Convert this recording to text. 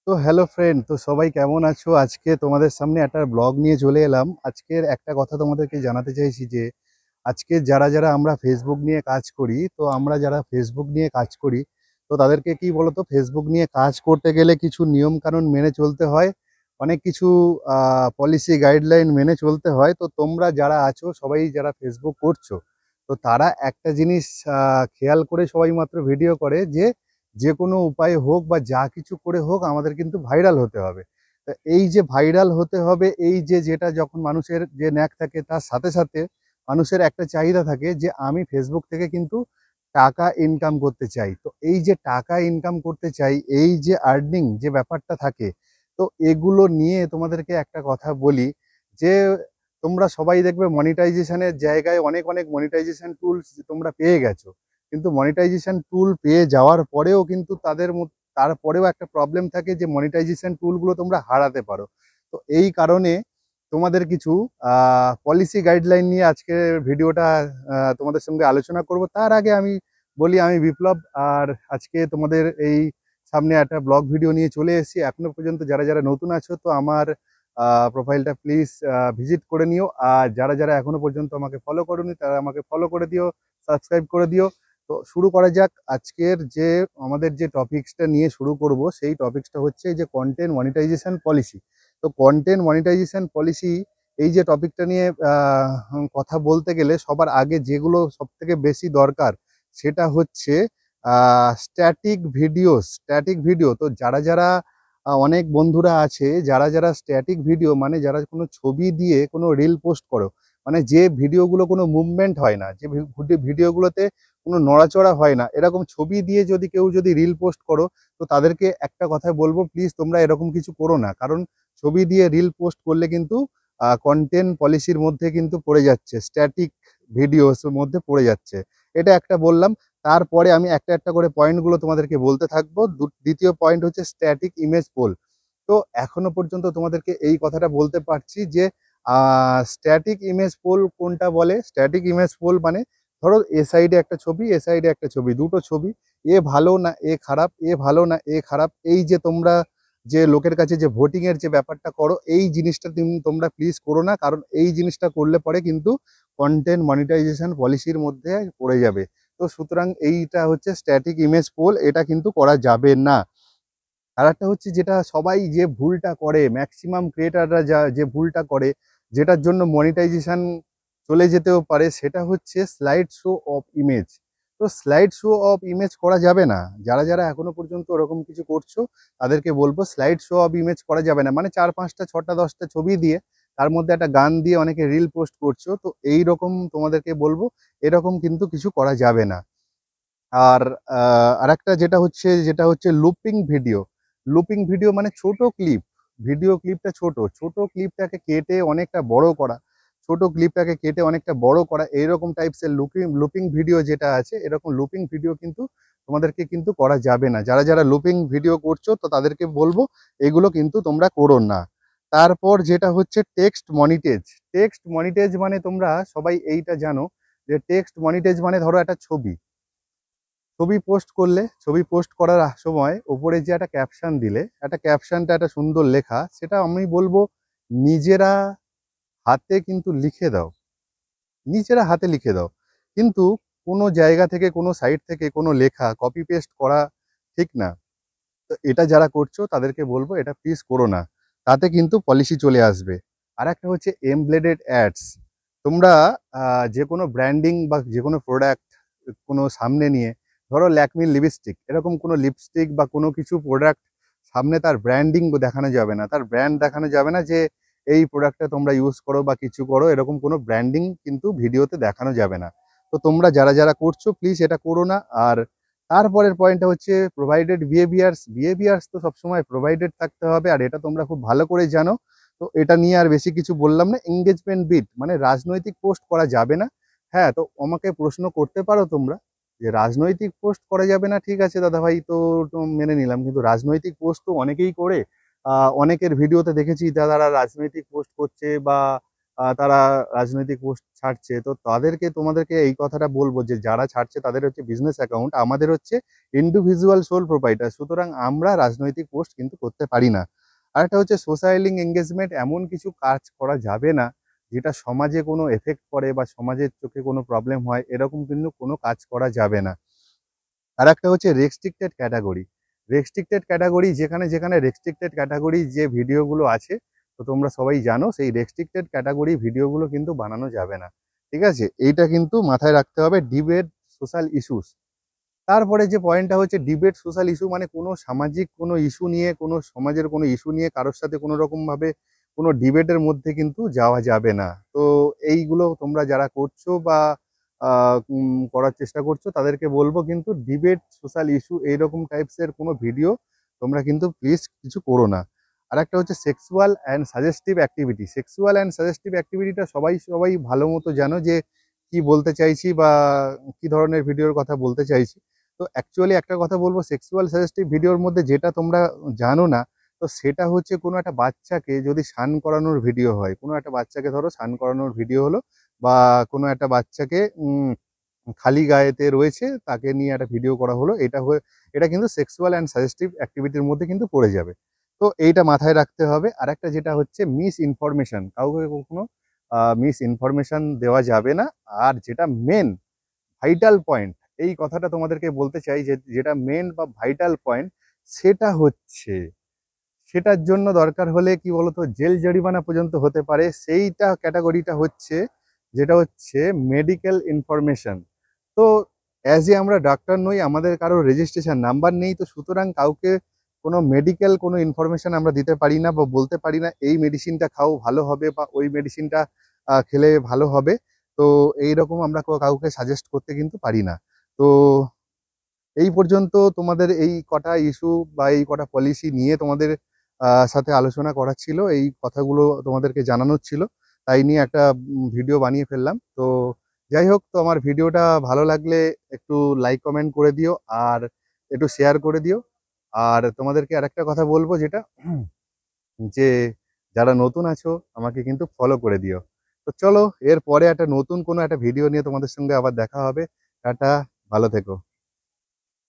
তো hello friend, তো সবাই কেমন আছো? আজকে তোমাদের সামনে একটা ব্লগ নিয়ে চলে এলাম। আজকের একটা কথা তোমাদেরকে জানাতে চাইছি যে আজকে যারা যারা আমরা ফেসবুক নিয়ে কাজ করি, তো আমরা যারা ফেসবুক নিয়ে কাজ করি, তো তাদেরকে কি বলতো, ফেসবুক নিয়ে কাজ করতে গেলে কিছু নিয়ম কানুন মেনে চলতে হয়, অনেক কিছু পলিসি গাইডলাইন মেনে চলতে হয়। তো তোমরা যারা আছো, সবাই যারা ফেসবুক করছো, তো তারা একটা জিনিস খেয়াল করে সবাই মাত্র ভিডিও করে যে যে কোনো উপায়ে হোক বা যা কিছু করে হোক আমাদের কিন্তু ভাইরাল হতে হবে। তা এই যে ভাইরাল হতে হবে, এই যে যেটা যখন মানুষের যে ন্যাক থাকে, তার সাথে সাথে মানুষের একটা চাহিদা থাকে যে আমি ফেসবুক থেকে কিন্তু টাকা ইনকাম করতে চাই। তো এই যে টাকা ইনকাম করতে চাই, এই যে আর্নিং যে ব্যাপারটা থাকে, তো এগুলো নিয়ে তোমাদেরকে একটা কথা বলি যে তোমরা সবাই দেখবে মনিটাইজেশনের জায়গায় অনেক অনেক মনিটাইজেশন টুলস তোমরা পেয়ে গেছো, কিন্তু মনিটাইজেশন টুল পেয়ে যাওয়ার পরেও কিন্তু তারপরেও একটা প্রবলেম থাকে যে মনিটাইজেশন টুলগুলো তোমরা হারাতে পারো। তো এই কারণে তোমাদের কিছু পলিসি গাইডলাইন নিয়ে আজকে ভিডিওটা তোমাদের সঙ্গে আলোচনা করব। তার আগে আমি বলি, আমি বিপ্লব, আর আজকে তোমাদের এই সামনে একটা ব্লগ ভিডিও নিয়ে চলে এসেছি। এখনো পর্যন্ত যারা যারা নতুন আছো, তো আমার প্রোফাইলটা প্লিজ ভিজিট করে নিও। আর যারা যারা এখনো পর্যন্ত আমাকে ফলো করোনি, তারা আমাকে ফলো করে দিও, সাবস্ক্রাইব করে দিও। তো শুরু করা যাক। আজকের যে আমাদের যে টপিকসটা নিয়ে শুরু করব, সেই টপিকসটা হচ্ছে যে কন্টেন্ট মনিটাইজেশন পলিসি। তো কন্টেন্ট মনিটাইজেশন পলিসি, এই যে টপিকটা নিয়ে কথা বলতে গেলে সবার আগে যেগুলো সব থেকে বেশি দরকার, সেটা হচ্ছে স্ট্যাটিক ভিডিও। তো যারা যারা অনেক বন্ধুরা আছে যারা যারা স্ট্যাটিক ভিডিও, মানে যারা কোনো ছবি দিয়ে কোনো রিল পোস্ট করো, মানে যে ভিডিওগুলো কোনো মুভমেন্ট হয় না, যে ভিডিওগুলোতে কোনো নড়াচড়া হয় না, এরকম ছবি দিয়ে যদি কেউ যদি রিল পোস্ট করো, তো তাদেরকে একটা কথা বলবো, প্লিজ তোমরা এরকম কিছু করো না। কারণ ছবি দিয়ে রিল পোস্ট করলে কিন্তু কন্টেন্ট পলিসির মধ্যে কিন্তু পড়ে যাচ্ছে, স্ট্যাটিক ভিডিওস মধ্যে পড়ে যাচ্ছে। এটা একটা বললাম। তারপরে আমি একটা একটা করে পয়েন্টগুলো তোমাদেরকে বলতে থাকবো। দ্বিতীয় পয়েন্ট হচ্ছে স্ট্যাটিক ইমেজ পোল। তো এখনো পর্যন্ত তোমাদেরকে এই কথাটা বলতে পারছি যে স্ট্যাটিক ইমেজ পোল কোনটা বলে। স্ট্যাটিক ইমেজ পোল মানে ধরো এ সাইডে একটা ছবি, এ সাইডে একটা ছবি, দুটো ছবি, এ ভালো না এ খারাপ, এ ভালো না এ খারাপ, এই যে তোমরা যে লোকের কাছে যে ভোটিং এর যে ব্যাপারটা করো, এই জিনিসটা তোমরা প্লিজ করো না। কারণ এই জিনিসটা করলে পরে কিন্তু কন্টেন্ট মনিটাইজেশন পলিসির মধ্যে পড়ে যাবে। তো সুতরাং এইটা হচ্ছে স্ট্যাটিক ইমেজ পোল, এটা কিন্তু করা যাবে না। আর একটা হচ্ছে যেটা সবাই যে ভুলটা করে, ম্যাক্সিমাম ক্রিয়েটাররা যে ভুলটা করে, যেটার জন্য মনিটাইজেশন চলে যেতেও পারে, সেটা হচ্ছে স্লাইড শো অফ ইমেজ। তো স্লাইড শো অফ ইমেজ করা যাবে না। যারা যারা এখনো পর্যন্ত ওরকম কিছু করছো, তাদেরকে বলবো স্লাইড শো অফ ইমেজ করা যাবে না। মানে 4 5টা 6টা 10টা ছবি দিয়ে তার মধ্যে একটা গান দিয়ে অনেকে রিল পোস্ট করছো, তো এই রকম তোমাদেরকে বলবো এরকম কিন্তু কিছু করা যাবে না। আর আরেকটা যেটা হচ্ছে লুপিং ভিডিও মানে ছোট ক্লিপ, ভিডিও ক্লিপটা ছোট ছোট ক্লিপটাকে কেটে অনেকটা বড় করা, ছোট ক্লিপটাকে কেটে অনেকটা বড় করা, এইরকম টাইপসের লুপিং ভিডিও যেটা আছে, এরকম লুপিং ভিডিও কিন্তু তোমাদেরকে কিন্তু করা যাবে না। যারা যারা লুপিং ভিডিও করছো, তো তাদেরকে বলবো এগুলো কিন্তু তোমরা করো না। তারপর যেটা হচ্ছে টেক্সট মনিটেজ মানে তোমরা সবাই এইটা জানো যে টেক্সট মনিটেজ মানে ধরো একটা ছবি ছবি পোস্ট করলে, ছবি পোস্ট করার সময় ওপরে যে একটা ক্যাপশন দিলে, একটা ক্যাপশনটা একটা সুন্দর লেখা, সেটা আমি বলবো নিজেরা হাতে কিন্তু লিখে দাও, নিজেরা হাতে লিখে দাও। কিন্তু কোনো জায়গা থেকে, কোনো সাইট থেকে কোনো লেখা কপি পেস্ট করা ঠিক না। তো এটা যারা করছো তাদেরকে বলবো এটা প্লিজ করো না, তাতে কিন্তু পলিসি চলে আসবে। আর একটা হচ্ছে এমব্লেডেড অ্যাডস। তোমরা যে কোনো ব্র্যান্ডিং বা যে কোনো প্রোডাক্ট কোনো সামনে নিয়ে, ধরো ল্যাকমির লিপস্টিক, এরকম কোনো লিপস্টিক বা কোনো কিছু প্রোডাক্ট সামনে তার ব্র্যান্ডিং দেখানো যাবে না, তার ব্র্যান্ড দেখানো যাবে না যে এই প্রোডাক্টটা তোমরা ইউজ করো বা কিছু করো, এরকম কোনো ব্র্যান্ডিং কিন্তু ভিডিওতে দেখানো যাবে না। তো তোমরা যারা যারা করছো প্লিজ এটা করো না। আর তারপরের পয়েন্টটা হচ্ছে প্রোভাইডেড বিহেভিয়ার্স তো সবসময় প্রোভাইডেড থাকতে হবে, আর এটা তোমরা খুব ভালো করে জানো। তো এটা নিয়ে আর বেশি কিছু বললাম না। এঙ্গেজমেন্ট বিট মানে রাজনৈতিক পোস্ট করা যাবে না। হ্যাঁ, তো আমাকে প্রশ্ন করতে পারো তোমরা যে রাজনৈতিক পোস্ট করা যাবে না, ঠিক আছে দাদা ভাই, তো মেনে নিলাম, কিন্তু রাজনৈতিক পোস্ট তো অনেকেই করে। অনেকের ভিডিওতে দেখেছি দাদারা রাজনৈতিক পোস্ট করছে বা তারা রাজনৈতিক পোস্ট ছাড়ছে, তো তাদেরকে তোমাদেরকে এই কথাটা বলবো যে যারা ছাড়ছে তাদের হচ্ছে বিজনেস অ্যাকাউন্ট, আমাদের হচ্ছে ইন্ডিভিজুয়াল সোল প্রোপাইটার, সুতরাং আমরা রাজনৈতিক পোস্ট কিন্তু করতে পারি না। আর একটা হচ্ছে সোশ্যালিং এঙ্গেজমেন্ট, এমন কিছু কাজ করা যাবে না যেটা সমাজে কোনো এফেক্ট করে বা সমাজের চোখে কোনো প্রবলেম হয়, এরকম কিন্তু কোনো কাজ করা যাবে না। আর একটা হচ্ছে রেস্ট্রিক্টেড ক্যাটাগরি। রেস্ট্রিক্টেড ক্যাটাগরি, যেখানে যেখানে রেস্ট্রিক্টেড ক্যাটাগরি যে ভিডিওগুলো আছে, তো তোমরা সবাই জানো সেই রেস্ট্রিক্টেড ক্যাটাগরি ভিডিওগুলো কিন্তু বানানো যাবে না। ঠিক আছে, এইটা কিন্তু মাথায় রাখতে হবে। ডিবেট সোশ্যাল ইস্যুস, তারপরে যে পয়েন্টটা হচ্ছে ডিবেট সোশ্যাল ইস্যু, মানে কোনো সামাজিক কোনো ইস্যু নিয়ে, কোনো সমাজের কোনো ইস্যু নিয়ে কারোর সাথে কোনো রকমভাবে কোনো ডিবেটের মধ্যে কিন্তু যাওয়া যাবে না। তো এইগুলো তোমরা যারা করছো বা করার চেষ্টা করছো তাদেরকে বলবো কিন্তু ডিবেট সোশ্যাল ইস্যু এইরকম টাইপসের কোনো ভিডিও তোমরা কিন্তু প্লিজ কিছু করো না। আর একটা হচ্ছে sexual and suggestive activity. Sexual and suggestive অ্যাক্টিভিটিটা সবাই সবাই ভালো মতো জানো যে কি বলতে চাইছি বা কি ধরনের ভিডিওর কথা বলতে চাইছি। তো অ্যাকচুয়ালি একটা কথা বলবো, সেক্সুয়াল সাজেস্টিভ ভিডিওর মধ্যে যেটা তোমরা জানো না, তো সেটা হচ্ছে কোনো একটা বাচ্চাকে যদি স্নান করানোর ভিডিও হয়, কোনো একটা বাচ্চাকে ধরো স্নান করানোর ভিডিও হলো, বা কোনো একটা বাচ্চাকে খালি গায়েতে রয়েছে তাকে নিয়ে একটা ভিডিও করা হলো, এটা কিন্তু সেক্সুয়াল অ্যান্ড সাজেস্টিভ অ্যাক্টিভিটির মধ্যে কিন্তু পড়ে যাবে। তো এইটা মাথায় রাখতে হবে। আর একটা যেটা হচ্ছে মিস ইনফরমেশন, কাউকে কখনো মিস ইনফরমেশন দেওয়া যাবে না। আর যেটা মেন ভাইটাল পয়েন্ট, এই কথাটা তোমাদেরকে বলতে চাই যে যেটা মেন বা ভাইটাল পয়েন্ট, সেটা হচ্ছে সেটার জন্য দরকার হলে কি বলতো জেল জরিমানা পর্যন্ত হতে পারে। সেইটা ক্যাটাগরিটা হচ্ছে যেটা হচ্ছে মেডিকেল ইনফরমেশন। তো অ্যাজ এ আমরা ডাক্তার নই, আমাদের কারো রেজিস্ট্রেশন নাম্বার নেই, তো সুতরাং কাউকে কোনো মেডিকেল কোনো ইনফরমেশন আমরা দিতে পারি না বা বলতে পারি না এই মেডিসিনটা খাও ভালো হবে বা ওই মেডিসিনটা খেলে ভালো হবে। তো এইরকম আমরা কাউকে সাজেস্ট করতে কিন্তু পারি না। তো এই পর্যন্ত তোমাদের এই কটা ইস্যু বা এই কটা পলিসি নিয়ে তোমাদের সাথে আলোচনা করা ছিল, এই কথাগুলো তোমাদেরকে জানানোর ছিল, তাই নিয়ে একটা ভিডিও বানিয়ে ফেললাম। তো যাই হোক, তো আমার ভিডিওটা ভালো লাগলে একটু লাইক কমেন্ট করে দিও আর একটু শেয়ার করে দিও। আর তোমাদেরকে আরেকটা কথা বলবো যেটা যে যারা নতুন আছো আমাকে কিন্তু ফলো করে দিও। তো চলো, এর পরে একটা নতুন কোনো একটা ভিডিও নিয়ে তোমাদের সঙ্গে আবার দেখা হবে। টাটা, ভালো থেকো।